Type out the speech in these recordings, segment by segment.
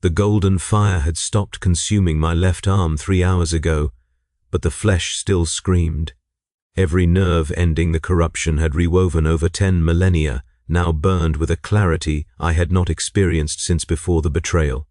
The golden fire had stopped consuming my left arm 3 hours ago, but the flesh still screamed. Every nerve ending the corruption had rewoven over 10 millennia, now burned with a clarity I had not experienced since before the betrayal.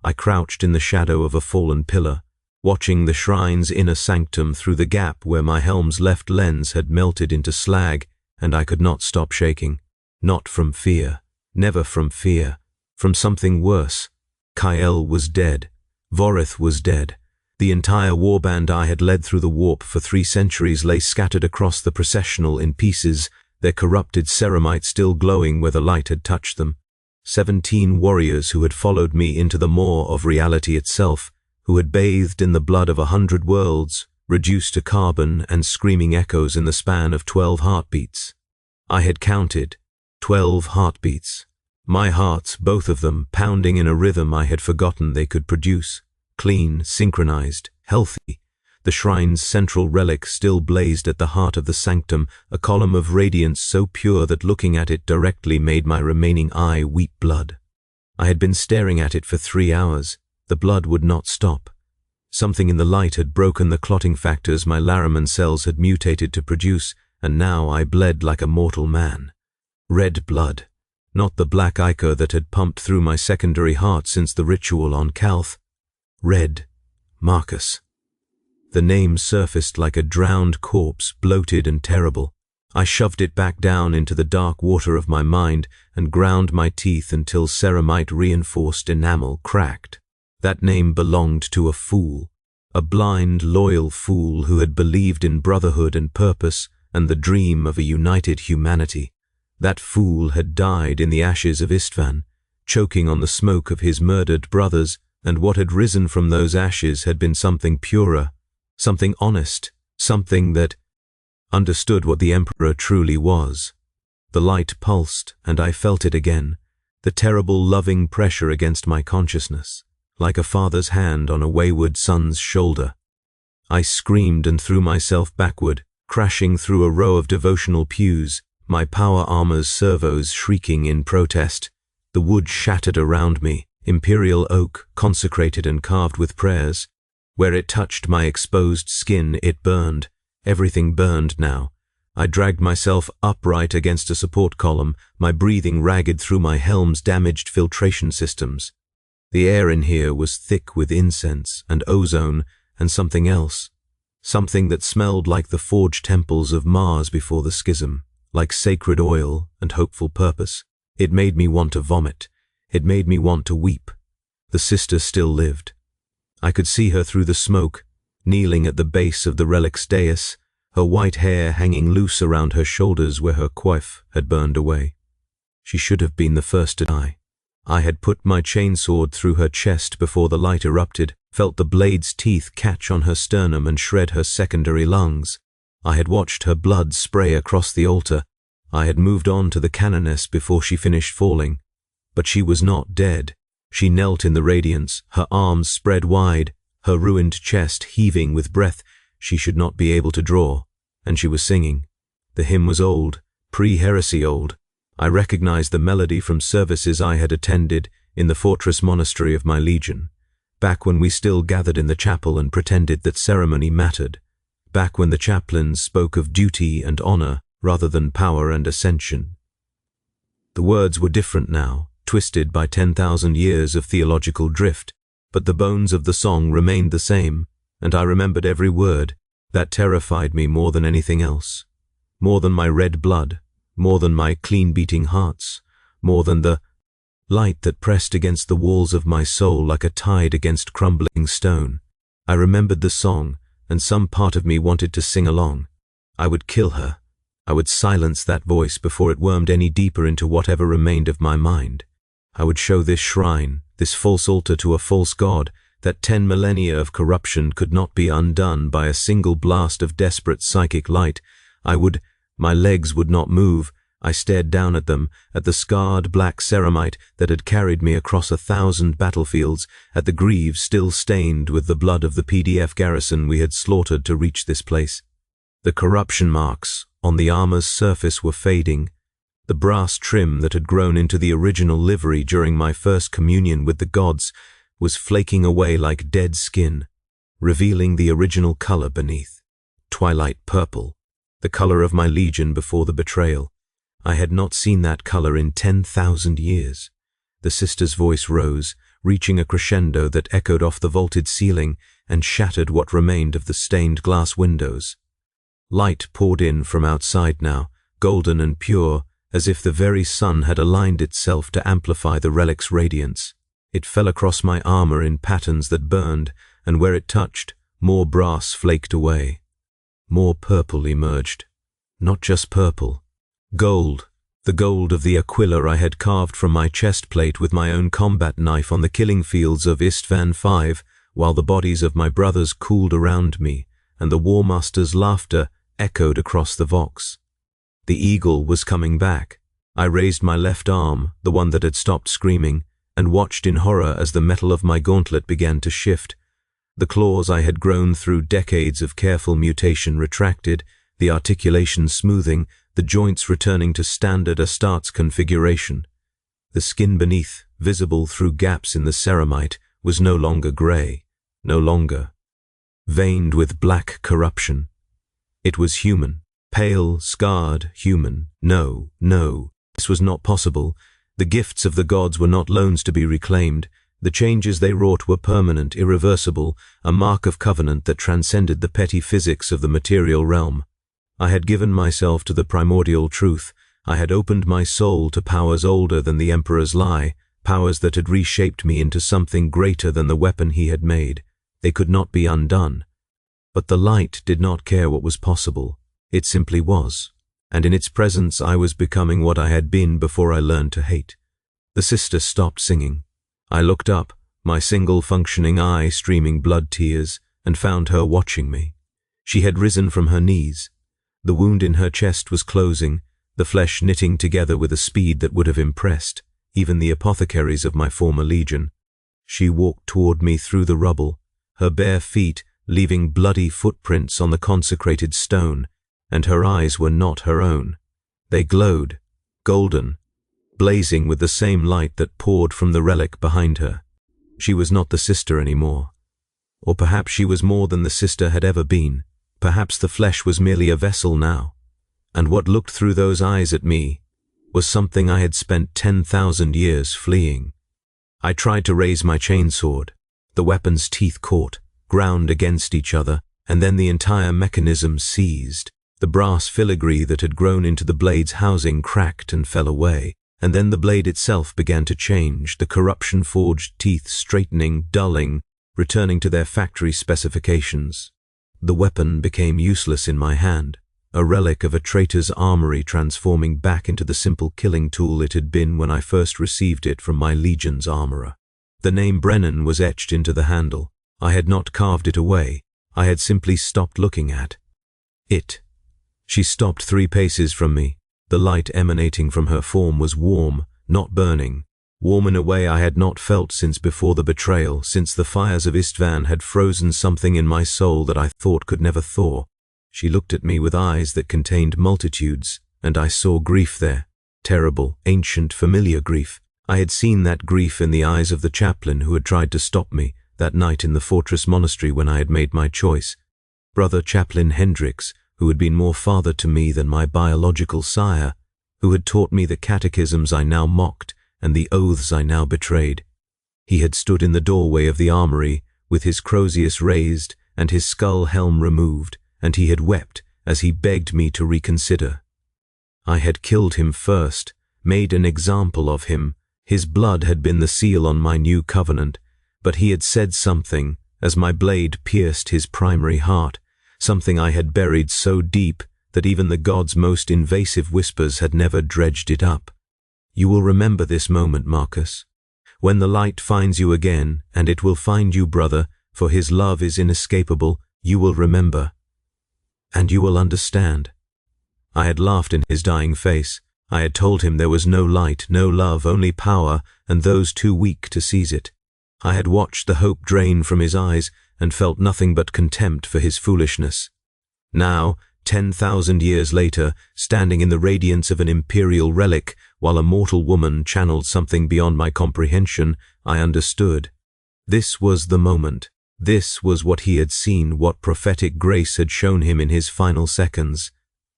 I crouched in the shadow of a fallen pillar, watching the shrine's inner sanctum through the gap where my helm's left lens had melted into slag, and I could not stop shaking. Not from fear, never from fear, from something worse. Kyle was dead. Vorith was dead. The entire warband I had led through the warp for 3 centuries lay scattered across the processional in pieces, their corrupted ceramite still glowing where the light had touched them. 17 warriors who had followed me into the maw of reality itself, who had bathed in the blood of 100 worlds, reduced to carbon and screaming echoes in the span of 12 heartbeats. I had counted 12 heartbeats. My hearts, both of them, pounding in a rhythm I had forgotten they could produce. Clean, synchronized, healthy. The shrine's central relic still blazed at the heart of the sanctum, a column of radiance so pure that looking at it directly made my remaining eye weep blood. I had been staring at it for 3 hours. The blood would not stop. Something in the light had broken the clotting factors my Laraman cells had mutated to produce, and now I bled like a mortal man. Red blood. Not the black ichor that had pumped through my secondary heart since the ritual on Calth. Red. Marcus. The name surfaced like a drowned corpse, bloated and terrible. I shoved it back down into the dark water of my mind and ground my teeth until ceramite-reinforced enamel cracked. That name belonged to a fool, a blind, loyal fool who had believed in brotherhood and purpose and the dream of a united humanity. That fool had died in the ashes of Istvan, choking on the smoke of his murdered brothers, and what had risen from those ashes had been something purer, something honest, something that understood what the Emperor truly was. The light pulsed, and I felt it again, the terrible loving pressure against my consciousness, like a father's hand on a wayward son's shoulder. I screamed and threw myself backward, crashing through a row of devotional pews, my power armor's servos shrieking in protest. The wood shattered around me, Imperial oak, consecrated and carved with prayers. Where it touched my exposed skin, it burned. Everything burned now. I dragged myself upright against a support column, my breathing ragged through my helm's damaged filtration systems. The air in here was thick with incense and ozone and something else. Something that smelled like the forged temples of Mars before the schism, like sacred oil and hopeful purpose. It made me want to vomit. It made me want to weep. The sister still lived. I could see her through the smoke, kneeling at the base of the relic's dais, her white hair hanging loose around her shoulders where her coif had burned away. She should have been the first to die. I had put my chainsword through her chest before the light erupted, felt the blade's teeth catch on her sternum and shred her secondary lungs. I had watched her blood spray across the altar. I had moved on to the canoness before she finished falling. But she was not dead. She knelt in the radiance, her arms spread wide, her ruined chest heaving with breath she should not be able to draw, and she was singing. The hymn was old, pre-heresy old. I recognized the melody from services I had attended in the fortress monastery of my legion, back when we still gathered in the chapel and pretended that ceremony mattered, back when the chaplains spoke of duty and honor rather than power and ascension. The words were different now, twisted by 10,000 years of theological drift, but the bones of the song remained the same, and I remembered every word. That terrified me more than anything else, more than my red blood, more than my clean-beating hearts, more than the light that pressed against the walls of my soul like a tide against crumbling stone. I remembered the song, and some part of me wanted to sing along. I would kill her. I would silence that voice before it wormed any deeper into whatever remained of my mind. I would show this shrine, this false altar to a false god, that 10 millennia of corruption could not be undone by a single blast of desperate psychic light. My legs would not move. I stared down at them, at the scarred black ceramite that had carried me across 1,000 battlefields, at the greaves still stained with the blood of the PDF garrison we had slaughtered to reach this place. The corruption marks on the armor's surface were fading, The brass trim that had grown into the original livery during my first communion with the gods was flaking away like dead skin, revealing the original color beneath. Twilight purple, the color of my legion before the betrayal. I had not seen that color in 10,000 years. The sister's voice rose, reaching a crescendo that echoed off the vaulted ceiling and shattered what remained of the stained glass windows. Light poured in from outside now, golden and pure, as if the very sun had aligned itself to amplify the relic's radiance. It fell across my armor in patterns that burned, and where it touched, more brass flaked away. More purple emerged. Not just purple. Gold. The gold of the aquila I had carved from my chest plate with my own combat knife on the killing fields of Istvan V, while the bodies of my brothers cooled around me, and the War Master's laughter echoed across the Vox. The eagle was coming back. I raised my left arm, the one that had stopped screaming, and watched in horror as the metal of my gauntlet began to shift. The claws I had grown through decades of careful mutation retracted, the articulation smoothing, the joints returning to standard Astartes configuration. The skin beneath, visible through gaps in the ceramite, was no longer grey, no longer veined with black corruption. It was human, pale, scarred, human. No, no, this was not possible. The gifts of the gods were not loans to be reclaimed. The changes they wrought were permanent, irreversible, a mark of covenant that transcended the petty physics of the material realm. I had given myself to the primordial truth. I had opened my soul to powers older than the Emperor's lie, powers that had reshaped me into something greater than the weapon he had made. They could not be undone. But the light did not care what was possible. It simply was, and in its presence I was becoming what I had been before I learned to hate. The sister stopped singing. I looked up, my single functioning eye streaming blood tears, and found her watching me. She had risen from her knees. The wound in her chest was closing, the flesh knitting together with a speed that would have impressed even the apothecaries of my former legion. She walked toward me through the rubble, her bare feet leaving bloody footprints on the consecrated stone, and her eyes were not her own. They glowed, golden, blazing with the same light that poured from the relic behind her. She was not the sister anymore. Or perhaps she was more than the sister had ever been. Perhaps the flesh was merely a vessel now. And what looked through those eyes at me was something I had spent 10,000 years fleeing. I tried to raise my chainsword. The weapon's teeth caught, ground against each other, and then the entire mechanism seized. The brass filigree that had grown into the blade's housing cracked and fell away, and then the blade itself began to change, the corruption-forged teeth straightening, dulling, returning to their factory specifications. The weapon became useless in my hand, a relic of a traitor's armory transforming back into the simple killing tool it had been when I first received it from my legion's armorer. The name Brennan was etched into the handle. I had not carved it away. I had simply stopped looking at it. She stopped 3 paces from me. The light emanating from her form was warm, not burning. Warm in a way I had not felt since before the betrayal, since the fires of Istvan had frozen something in my soul that I thought could never thaw. She looked at me with eyes that contained multitudes, and I saw grief there. Terrible, ancient, familiar grief. I had seen that grief in the eyes of the chaplain who had tried to stop me that night in the fortress monastery when I had made my choice. Brother Chaplain Hendricks, who had been more father to me than my biological sire, who had taught me the catechisms I now mocked and the oaths I now betrayed. He had stood in the doorway of the armory, with his crozius raised and his skull helm removed, and he had wept as he begged me to reconsider. I had killed him first, made an example of him. His blood had been the seal on my new covenant, but he had said something as my blade pierced his primary heart, something I had buried so deep that even the gods' most invasive whispers had never dredged it up. You will remember this moment, Marcus. When the light finds you again, and it will find you, brother, for his love is inescapable, you will remember. And you will understand. I had laughed in his dying face. I had told him there was no light, no love, only power, and those too weak to seize it. I had watched the hope drain from his eyes and felt nothing but contempt for his foolishness. Now, 10,000 years later, standing in the radiance of an Imperial relic, while a mortal woman channeled something beyond my comprehension, I understood. This was the moment. This was what he had seen, what prophetic grace had shown him in his final seconds.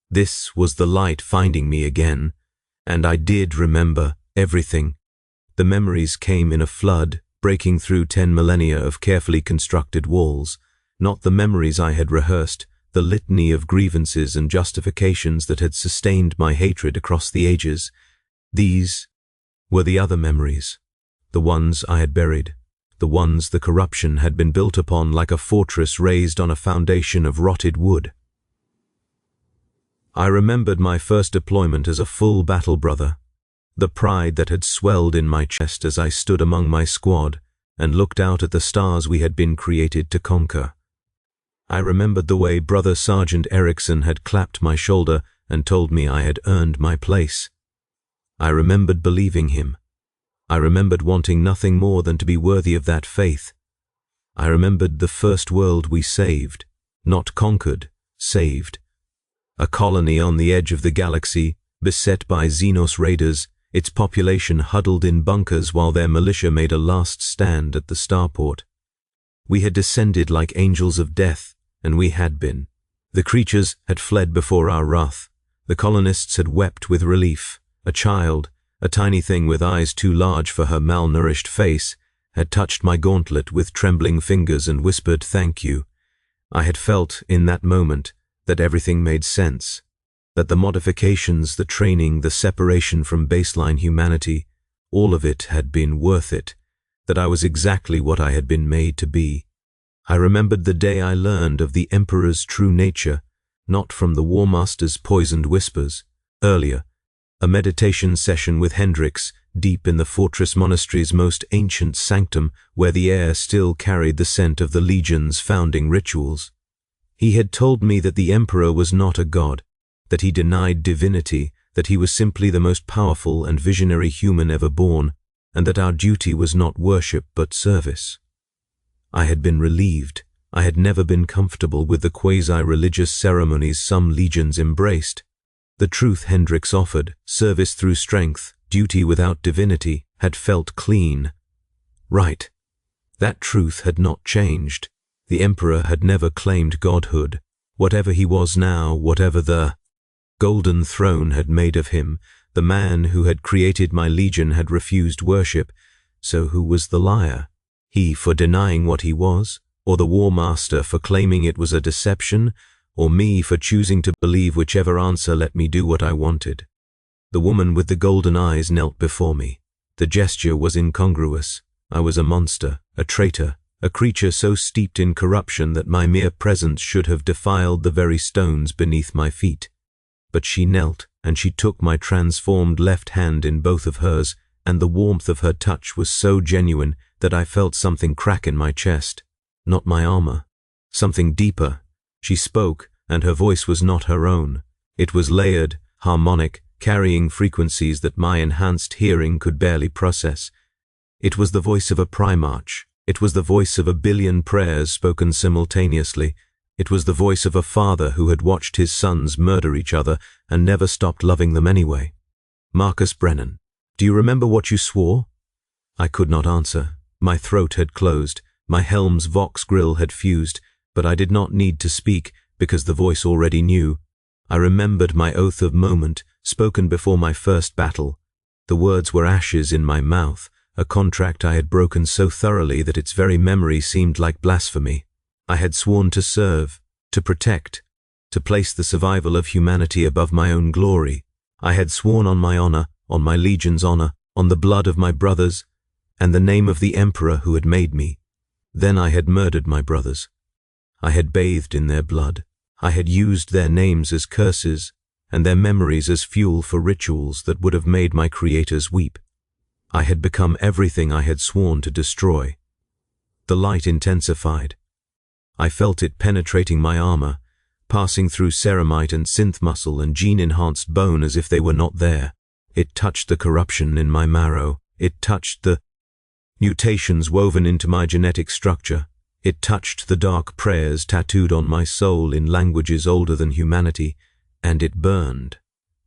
This was the light finding me again. And I did remember everything. The memories came in a flood, breaking through 10 millennia of carefully constructed walls. Not the memories I had rehearsed, the litany of grievances and justifications that had sustained my hatred across the ages. These were the other memories, the ones I had buried, the ones the corruption had been built upon like a fortress raised on a foundation of rotted wood. I remembered my first deployment as a full battle brother, the pride that had swelled in my chest as I stood among my squad and looked out at the stars we had been created to conquer. I remembered the way Brother Sergeant Erickson had clapped my shoulder and told me I had earned my place. I remembered believing him. I remembered wanting nothing more than to be worthy of that faith. I remembered the first world we saved, not conquered, saved. A colony on the edge of the galaxy, beset by Xenos raiders, its population huddled in bunkers while their militia made a last stand at the starport. We had descended like angels of death, and we had been. The creatures had fled before our wrath. The colonists had wept with relief. A child, a tiny thing with eyes too large for her malnourished face, had touched my gauntlet with trembling fingers and whispered thank you. I had felt, in that moment, that everything made sense, that the modifications, the training, the separation from baseline humanity, all of it had been worth it, that I was exactly what I had been made to be. I remembered the day I learned of the Emperor's true nature, not from the War Master's poisoned whispers. Earlier, a meditation session with Hendrix, deep in the fortress monastery's most ancient sanctum, where the air still carried the scent of the Legion's founding rituals. He had told me that the Emperor was not a god, that he denied divinity, that he was simply the most powerful and visionary human ever born, and that our duty was not worship but service. I had been relieved. I had never been comfortable with the quasi-religious ceremonies some legions embraced. The truth Hendrix offered, service through strength, duty without divinity, had felt clean. Right. That truth had not changed. The Emperor had never claimed godhood. Whatever he was now, whatever the golden throne had made of him, the man who had created my legion had refused worship. So who was the liar? He for denying what he was, or the War Master for claiming it was a deception, or me for choosing to believe whichever answer let me do what I wanted? The woman with the golden eyes knelt before me. The gesture was incongruous. I was a monster, a traitor, a creature so steeped in corruption that my mere presence should have defiled the very stones beneath my feet. But she knelt, and she took my transformed left hand in both of hers, and the warmth of her touch was so genuine that I felt something crack in my chest. Not my armor. Something deeper. She spoke, and her voice was not her own. It was layered, harmonic, carrying frequencies that my enhanced hearing could barely process. It was the voice of a primarch. It was the voice of a billion prayers spoken simultaneously. It was the voice of a father who had watched his sons murder each other and never stopped loving them anyway. Marcus Brennan, do you remember what you swore? I could not answer. My throat had closed. My helm's vox grill had fused, but I did not need to speak because the voice already knew. I remembered my oath of moment, spoken before my first battle. The words were ashes in my mouth, a contract I had broken so thoroughly that its very memory seemed like blasphemy. I had sworn to serve, to protect, to place the survival of humanity above my own glory. I had sworn on my honor, on my legion's honor, on the blood of my brothers, and the name of the Emperor who had made me. Then I had murdered my brothers. I had bathed in their blood. I had used their names as curses, and their memories as fuel for rituals that would have made my creators weep. I had become everything I had sworn to destroy. The light intensified. I felt it penetrating my armor, passing through ceramite and synth muscle and gene-enhanced bone as if they were not there. It touched the corruption in my marrow. It touched the mutations woven into my genetic structure. It touched the dark prayers tattooed on my soul in languages older than humanity, and it burned.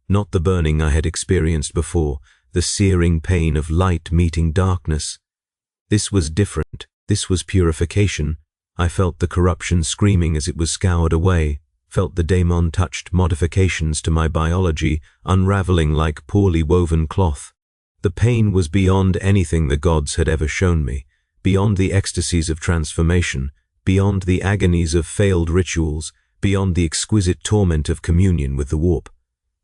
Not the burning I had experienced before, the searing pain of light meeting darkness. This was different. This was purification. I felt the corruption screaming as it was scoured away, felt the daemon-touched modifications to my biology unraveling like poorly woven cloth. The pain was beyond anything the gods had ever shown me, beyond the ecstasies of transformation, beyond the agonies of failed rituals, beyond the exquisite torment of communion with the warp.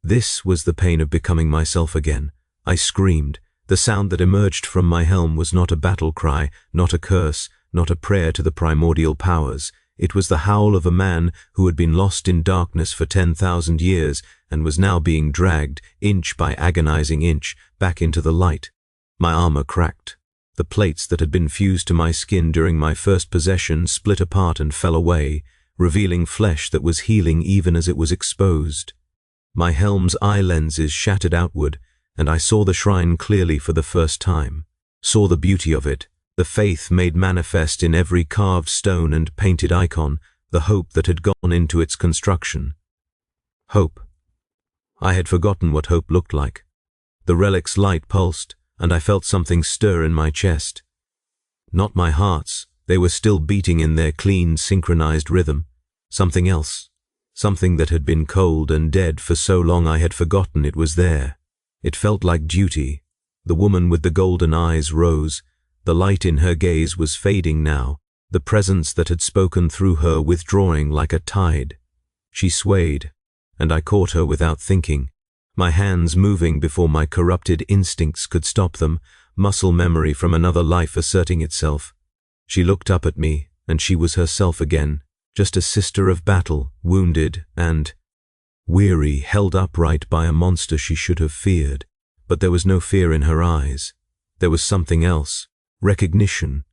This was the pain of becoming myself again. I screamed. The sound that emerged from my helm was not a battle cry, not a curse, not a prayer to the primordial powers. It was the howl of a man who had been lost in darkness for 10,000 years and was now being dragged, inch by agonizing inch, back into the light. My armor cracked. The plates that had been fused to my skin during my first possession split apart and fell away, revealing flesh that was healing even as it was exposed. My helm's eye lenses shattered outward, and I saw the shrine clearly for the first time, saw the beauty of it, the faith made manifest in every carved stone and painted icon, the hope that had gone into its construction. Hope. I had forgotten what hope looked like. The relic's light pulsed, and I felt something stir in my chest. Not my heart's, they were still beating in their clean, synchronized rhythm. Something else. Something that had been cold and dead for so long I had forgotten it was there. It felt like duty. The woman with the golden eyes rose. The light in her gaze was fading now, the presence that had spoken through her withdrawing like a tide. She swayed, and I caught her without thinking, my hands moving before my corrupted instincts could stop them, muscle memory from another life asserting itself. She looked up at me, and she was herself again, just a sister of battle, wounded and weary, held upright by a monster she should have feared. But there was no fear in her eyes. There was something else. Recognition.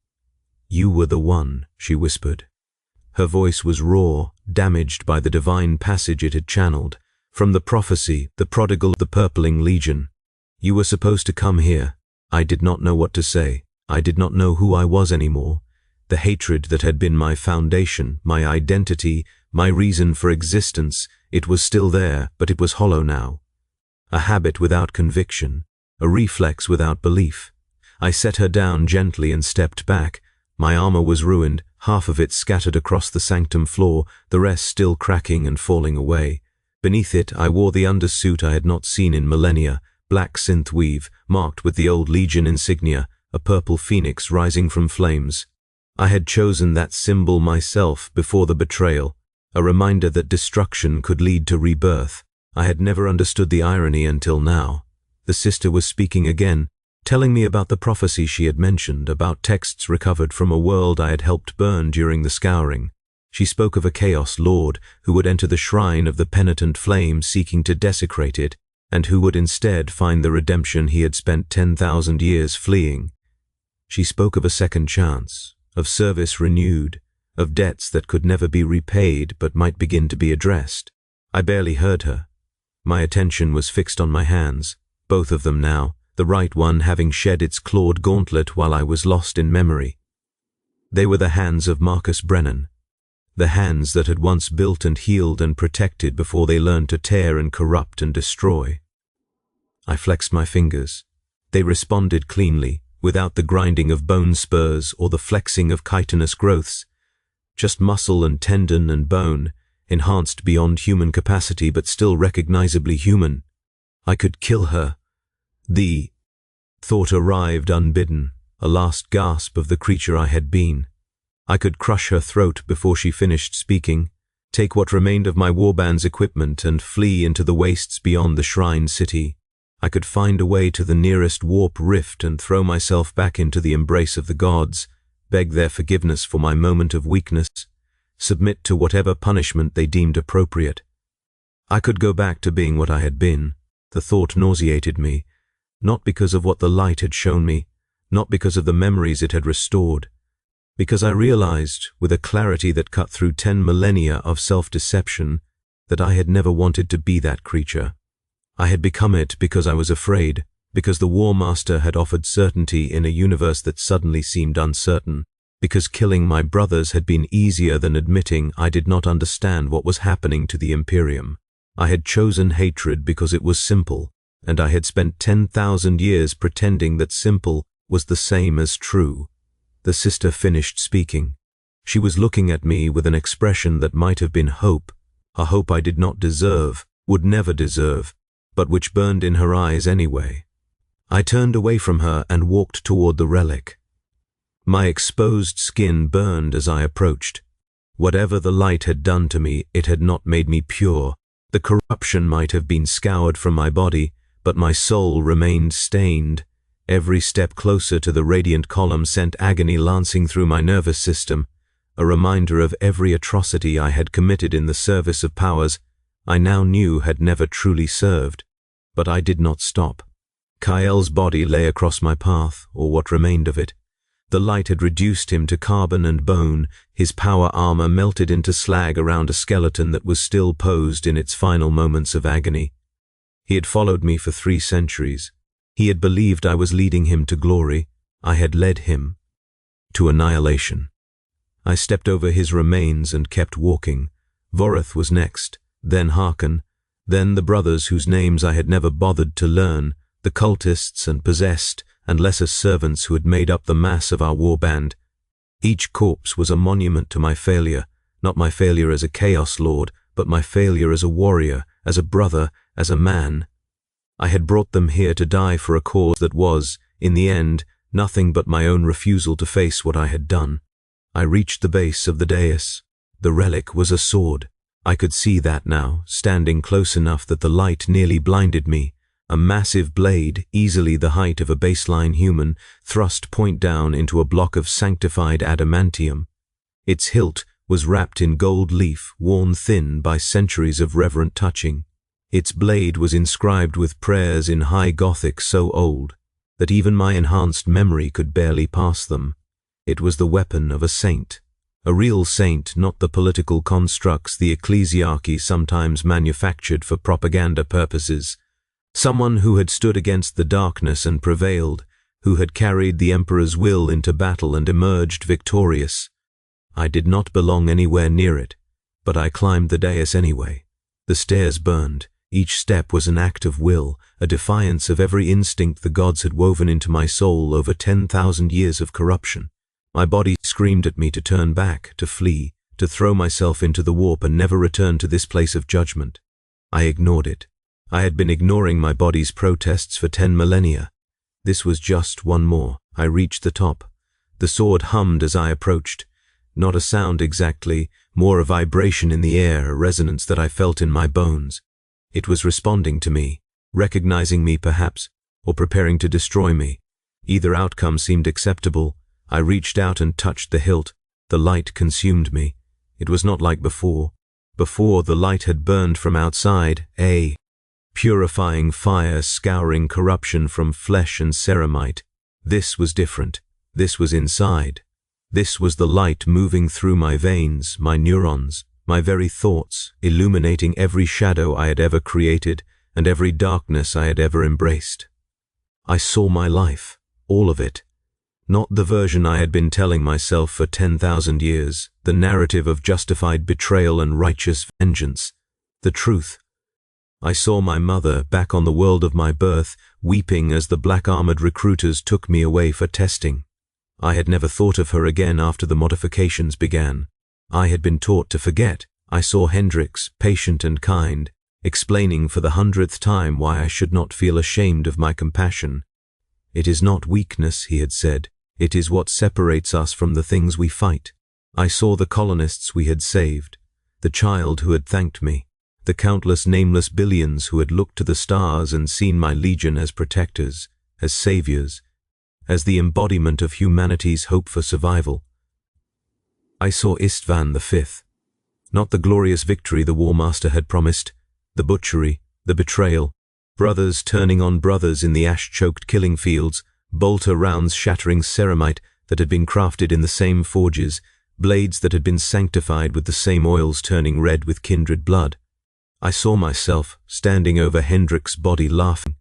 "You were the one," she whispered. Her voice was raw, damaged by the divine passage it had channeled, from the prophecy, the prodigal, the purpling legion. "You were supposed to come here." I did not know what to say. I did not know who I was anymore. The hatred that had been my foundation, my identity, my reason for existence, it was still there, but it was hollow now. A habit without conviction, a reflex without belief. I set her down gently and stepped back. My armor was ruined, half of it scattered across the sanctum floor, the rest still cracking and falling away. Beneath it, I wore the undersuit I had not seen in millennia, black synth weave, marked with the old Legion insignia, a purple phoenix rising from flames. I had chosen that symbol myself before the betrayal, a reminder that destruction could lead to rebirth. I had never understood the irony until now. The sister was speaking again, telling me about the prophecy she had mentioned, about texts recovered from a world I had helped burn during the scouring. She spoke of a Chaos Lord who would enter the shrine of the penitent flame seeking to desecrate it, and who would instead find the redemption he had spent 10,000 years fleeing. She spoke of a second chance, of service renewed, of debts that could never be repaid but might begin to be addressed. I barely heard her. My attention was fixed on my hands, both of them now, the right one having shed its clawed gauntlet while I was lost in memory. They were the hands of Marcus Brennan, the hands that had once built and healed and protected before they learned to tear and corrupt and destroy. I flexed my fingers. They responded cleanly, without the grinding of bone spurs or the flexing of chitinous growths. Just muscle and tendon and bone, enhanced beyond human capacity but still recognizably human. I could kill her. The thought arrived unbidden, a last gasp of the creature I had been. I could crush her throat before she finished speaking, take what remained of my warband's equipment and flee into the wastes beyond the shrine city. I could find a way to the nearest warp rift and throw myself back into the embrace of the gods, beg their forgiveness for my moment of weakness, submit to whatever punishment they deemed appropriate. I could go back to being what I had been. The thought nauseated me, not because of what the light had shown me, not because of the memories it had restored, because I realized, with a clarity that cut through 10 millennia of self-deception, that I had never wanted to be that creature. I had become it because I was afraid, because the War Master had offered certainty in a universe that suddenly seemed uncertain, because killing my brothers had been easier than admitting I did not understand what was happening to the Imperium. I had chosen hatred because it was simple, and I had spent 10,000 years pretending that simple was the same as true. The sister finished speaking. She was looking at me with an expression that might have been hope, a hope I did not deserve, would never deserve, but which burned in her eyes anyway. I turned away from her and walked toward the relic. My exposed skin burned as I approached. Whatever the light had done to me, it had not made me pure. The corruption might have been scoured from my body, but my soul remained stained. Every step closer to the radiant column sent agony lancing through my nervous system, a reminder of every atrocity I had committed in the service of powers I now knew had never truly served. But I did not stop. Kael's body lay across my path, or what remained of it. The light had reduced him to carbon and bone, his power armor melted into slag around a skeleton that was still posed in its final moments of agony. He had followed me for 3 centuries. He had believed I was leading him to glory. I had led him to annihilation. I stepped over his remains and kept walking. Voreth was next, then Harkon, then the brothers whose names I had never bothered to learn, the cultists and possessed and lesser servants who had made up the mass of our warband. Each corpse was a monument to my failure, not my failure as a Chaos Lord, but my failure as a warrior, as a brother, as a man. I had brought them here to die for a cause that was, in the end, nothing but my own refusal to face what I had done. I reached the base of the dais. The relic was a sword. I could see that now, standing close enough that the light nearly blinded me. A massive blade, easily the height of a baseline human, thrust point down into a block of sanctified adamantium. Its hilt was wrapped in gold leaf, worn thin by centuries of reverent touching. Its blade was inscribed with prayers in high Gothic so old that even my enhanced memory could barely pass them. It was the weapon of a saint. A real saint, not the political constructs the ecclesiarchy sometimes manufactured for propaganda purposes. Someone who had stood against the darkness and prevailed, who had carried the Emperor's will into battle and emerged victorious. I did not belong anywhere near it, but I climbed the dais anyway. The stairs burned. Each step was an act of will, a defiance of every instinct the gods had woven into my soul over 10,000 years of corruption. My body screamed at me to turn back, to flee, to throw myself into the warp and never return to this place of judgment. I ignored it. I had been ignoring my body's protests for 10 millennia. This was just one more. I reached the top. The sword hummed as I approached. Not a sound exactly, more a vibration in the air, a resonance that I felt in my bones. It was responding to me, recognizing me perhaps, or preparing to destroy me. Either outcome seemed acceptable. I reached out and touched the hilt. The light consumed me. It was not like before. Before, the light had burned from outside, a purifying fire scouring corruption from flesh and ceramite. This was different. This was inside. This was the light moving through my veins, my neurons, my very thoughts, illuminating every shadow I had ever created and every darkness I had ever embraced. I saw my life, all of it. Not the version I had been telling myself for 10,000 years, the narrative of justified betrayal and righteous vengeance. The truth. I saw my mother, back on the world of my birth, weeping as the black-armored recruiters took me away for testing. I had never thought of her again after the modifications began. I had been taught to forget. I saw Hendrix, patient and kind, explaining for the 100th time why I should not feel ashamed of my compassion. It is not weakness, he had said. It is what separates us from the things we fight. I saw the colonists we had saved, the child who had thanked me, the countless nameless billions who had looked to the stars and seen my legion as protectors, as saviors, as the embodiment of humanity's hope for survival. I saw Istvan V, not the glorious victory the War Master had promised, the butchery, the betrayal, brothers turning on brothers in the ash-choked killing fields, bolter rounds shattering ceramite that had been crafted in the same forges, blades that had been sanctified with the same oils turning red with kindred blood. I saw myself standing over Hendrik's body laughing.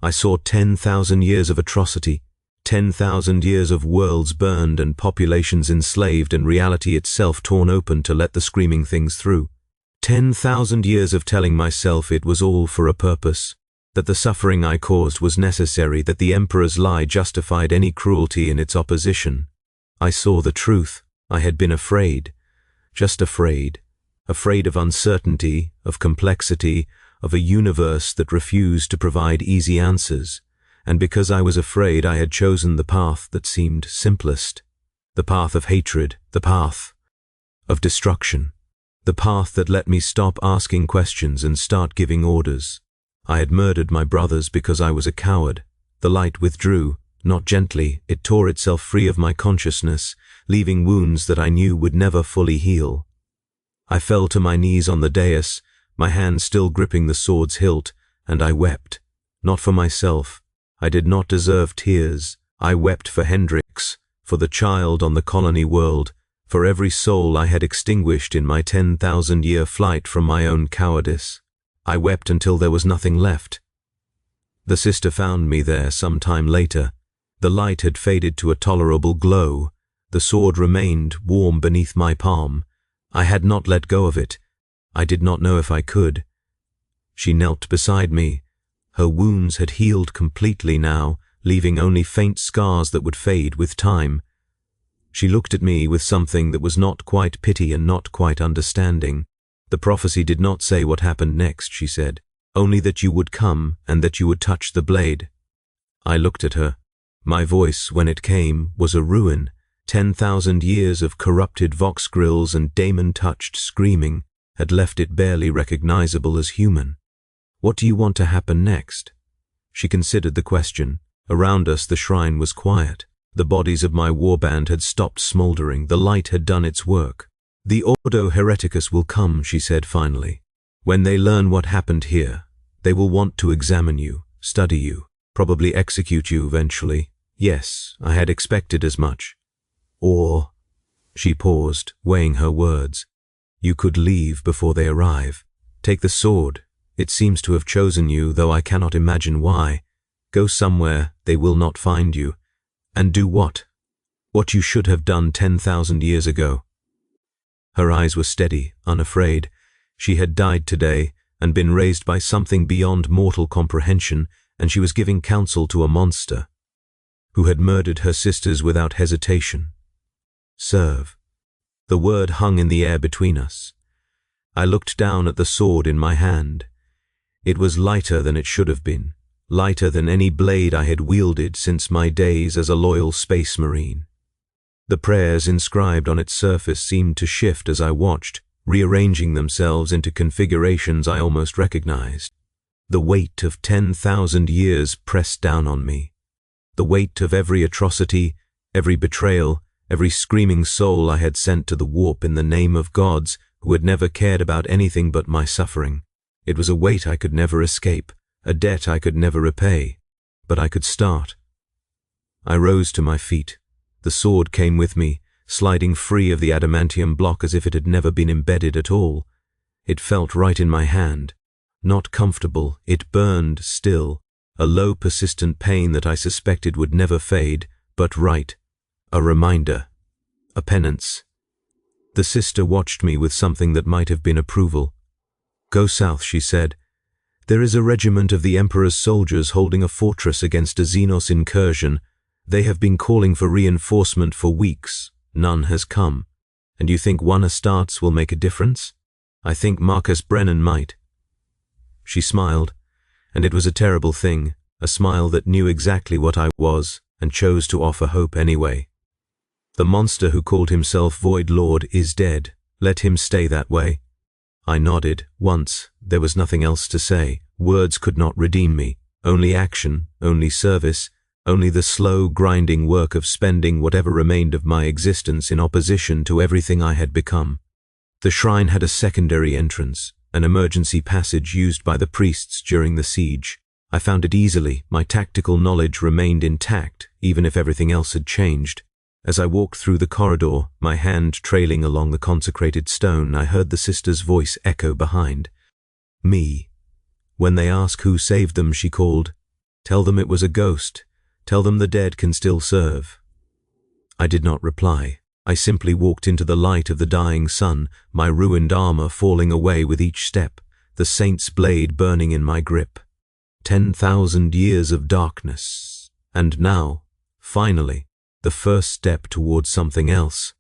I saw 10,000 years of atrocity, 10,000 years of worlds burned and populations enslaved and reality itself torn open to let the screaming things through. 10,000 years of telling myself it was all for a purpose, that the suffering I caused was necessary, that the Emperor's lie justified any cruelty in its opposition. I saw the truth. I had been afraid, just afraid. Afraid of uncertainty, of complexity, of a universe that refused to provide easy answers. And because I was afraid, I had chosen the path that seemed simplest. The path of hatred, the path of destruction. The path that let me stop asking questions and start giving orders. I had murdered my brothers because I was a coward. The light withdrew, not gently. It tore itself free of my consciousness, leaving wounds that I knew would never fully heal. I fell to my knees on the dais, my hand still gripping the sword's hilt, and I wept. Not for myself. I did not deserve tears. I wept for Hendrix, for the child on the colony world, for every soul I had extinguished in my 10,000-year flight from my own cowardice. I wept until there was nothing left. The sister found me there some time later. The light had faded to a tolerable glow. The sword remained warm beneath my palm. I had not let go of it. I did not know if I could. She knelt beside me. Her wounds had healed completely now, leaving only faint scars that would fade with time. She looked at me with something that was not quite pity and not quite understanding. The prophecy did not say what happened next, she said, only that you would come and that you would touch the blade. I looked at her. My voice, when it came, was a ruin. 10,000 years of corrupted vox grills and daemon-touched screaming had left it barely recognizable as human. What do you want to happen next? She considered the question. Around us the shrine was quiet. The bodies of my warband had stopped smoldering. The light had done its work. The Ordo Hereticus will come, she said finally. When they learn what happened here, they will want to examine you, study you, probably execute you eventually. Yes, I had expected as much. Or, she paused, weighing her words, you could leave before they arrive. Take the sword. It seems to have chosen you, though I cannot imagine why. Go somewhere they will not find you. And do what? What you should have done 10,000 years ago. Her eyes were steady, unafraid. She had died today and been raised by something beyond mortal comprehension, and she was giving counsel to a monster who had murdered her sisters without hesitation. Serve. The word hung in the air between us. I looked down at the sword in my hand. It was lighter than it should have been, lighter than any blade I had wielded since my days as a loyal space marine. The prayers inscribed on its surface seemed to shift as I watched, rearranging themselves into configurations I almost recognized. The weight of 10,000 years pressed down on me. The weight of every atrocity, every betrayal, every screaming soul I had sent to the warp in the name of gods who had never cared about anything but my suffering. It was a weight I could never escape, a debt I could never repay, but I could start. I rose to my feet. The sword came with me, sliding free of the adamantium block as if it had never been embedded at all. It felt right in my hand. Not comfortable, it burned still, a low persistent pain that I suspected would never fade, but right. A reminder. A penance. The sister watched me with something that might have been approval. Go south, she said. There is a regiment of the Emperor's soldiers holding a fortress against a Xenos incursion. They have been calling for reinforcement for weeks. None has come. And you think one Astartes will make a difference? I think Marcus Brennan might. She smiled, and it was a terrible thing, a smile that knew exactly what I was and chose to offer hope anyway. The monster who called himself Void Lord is dead. Let him stay that way. I nodded. Once, there was nothing else to say. Words could not redeem me. Only action, only service, only the slow, grinding work of spending whatever remained of my existence in opposition to everything I had become. The shrine had a secondary entrance, an emergency passage used by the priests during the siege. I found it easily. My tactical knowledge remained intact, even if everything else had changed. As I walked through the corridor, my hand trailing along the consecrated stone, I heard the sister's voice echo behind. Me. When they ask who saved them, she called, tell them it was a ghost. Tell them the dead can still serve." I did not reply. I simply walked into the light of the dying sun, my ruined armor falling away with each step, the saint's blade burning in my grip. 10,000 years of darkness. And now, finally, the first step towards something else.